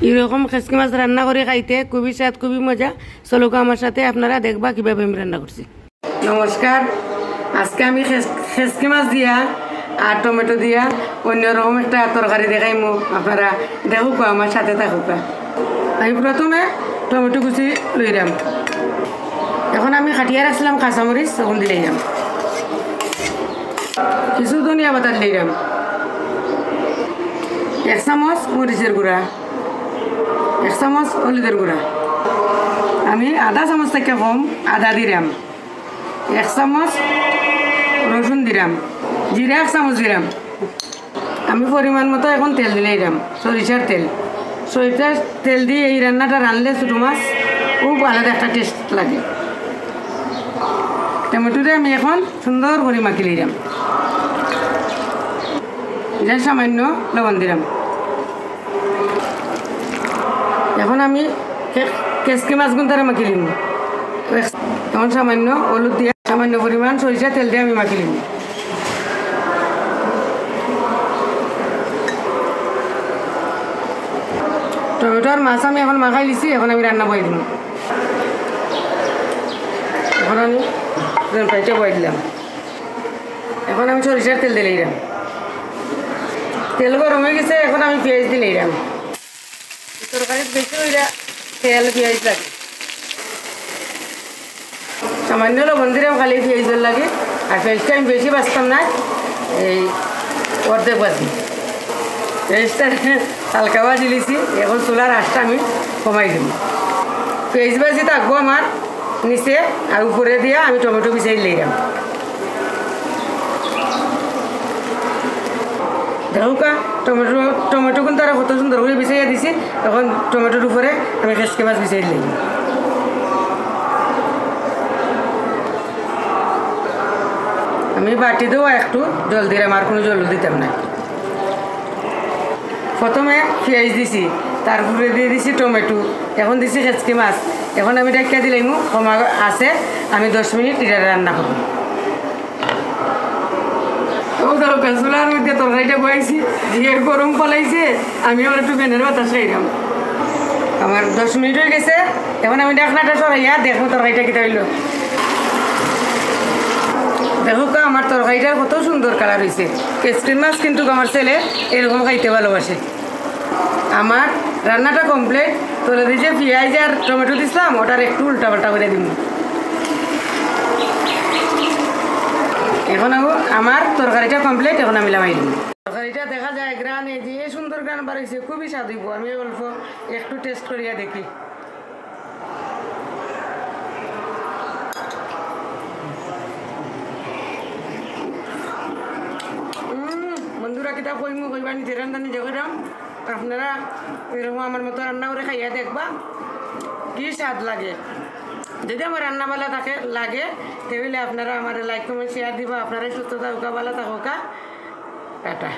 এরকম খেসকি মাছ রান্না করে খাইতে খুবই স্বাদ, খুবই মজা। চলো আমার সাথে আপনারা দেখবা কিভাবে আমি রান্না করছি। নমস্কার, আজকে আমি খেসকি মাছ দিয়া আর টমেটো দিয়া অন্যরকম একটা তরকারি দেখাইমু। আপনারা দেখুক, আমার সাথে থাকুক। আমি প্রথমে টমেটো কুচি লইলাম। এখন আমি কাটিয়া রাখছিলাম কাঁচামরিচ, তখন দিলাম কিছু ধনিয়া পাতা দিলাম, 1 চামচ মরিচের গুঁড়া, 1 চামচ হলুদের গুঁড়া, আমি আধা চামচ থেকে কম আদা দিলাম, 1 চামচ রসুন দিলাম, জিরা 1 চামচ দিলাম। আমি পরিমাণ মতো এখন তেল দিলাম, সরিষার তেল। সরিষার তেল দিয়ে এই রান্নাটা রানলে ছোটো মাছ খুব আলাদা একটা টেস্ট লাগে। টমেটোটা আমি এখন সুন্দর করে মাখি নিলাম, এটা সামান্য লবণ দিলাম। এখন আমি কেসকি মাছগুলো তারা মাখি নিব। এখন সামান্য হলুদ দিয়ে সামান্য পরিমাণ সরিষা তেল দিয়ে আমি মাখি নিব। টমেটো আর মাছ আমি এখন মাখাই দিছি, এখন আমি রান্না বই দিব। এখন আমি ফ্রাইটা বই দিলাম। এখন আমি সরিষার তেল দিলাম, তেল গরম হয়ে গেছে। এখন আমি পেঁয়াজ দিলাম। তরকারি বেশি ওইটা তেল পেঁয়াজ লাগে, সামান্য লবণ দিলাম, খালি পেঁয়াজের লাগে। আর পেঁয়াজটা আমি বেশি বাঁচতাম না, এই অর্ধেক বাজি। পেঁয়াজটা হালকা ভাজি লিছি। এখন চুলার আঁচটা আমি কমাই দিব। পেঁয়াজ ভাজি থাকবো আমার নিচে, আর উপরে দিয়ে আমি টমেটো বিছাই লইলাম। দেখুকা টমেটো কিন্তু তারা কত সুন্দর করে বিছাইয়া দিছি। এখন টমেটোর উপরে আমি খেসকি মাছ বিছাই দিলাম। আমি বাটি দেবো একটু জল দিলাম, আর কোনো জল দিতাম না। প্রথমে পেঁয়াজ দিছি, তারপরে দিয়ে দিছি টমেটো, এখন দিছি খেসকি মাছ। এখন আমি ডাক্কা দিলাম, কমা আছে, আমি 10 মিনিট এটা রান্না করব। চুলার মধ্যে তরকারিটা বয়াইছি, দিয়ে গরম পলাইছে। আমি আবার একটু ফ্যানের বাতাস খাইলাম। আমার 10 মিনিট হয়ে গেছে। এখন আমি ঢাকনাটা সরাইয়া দেখো তরকারিটা কিটা হইল। দেখো আমার তরকারিটার কত সুন্দর কালার হয়েছে। কেসকি মাছ কিন্তু আমার ছেলে এরকম খাইতে ভালোবাসে। আমার রান্নাটা কমপ্লিট। তোলে দিয়ে যে পেঁয়াজ আর টমেটো দিছিলাম, ওটার একটু উল্টা পাল্টা করে দিব। এখন আমার তরকারিটা কমপ্লিট। এখন আমি নামাই দিব। তরকারিটা দেখা যায় গ্রান, এই যে সুন্দর গ্রান বাড়াইছে, খুবই স্বাদ হইব। আমি অল্প একটু টেস্ট করিয়া দেখি। বন্ধুরা কিতা কইমু কইবা, নিজে রান্না নিজে কইরাম। আপনারা এরকম আমার মতো রান্না করে খাইয়া দেখবা, কি স্বাদ লাগে। যদি আমার রান্না ভালো লাগে তাহলে আপনারা আমার লাইক কমেন্ট শেয়ার দিবা। আপনারা সুস্থ থাকুকা, ভালো থাকুকা, টাটা।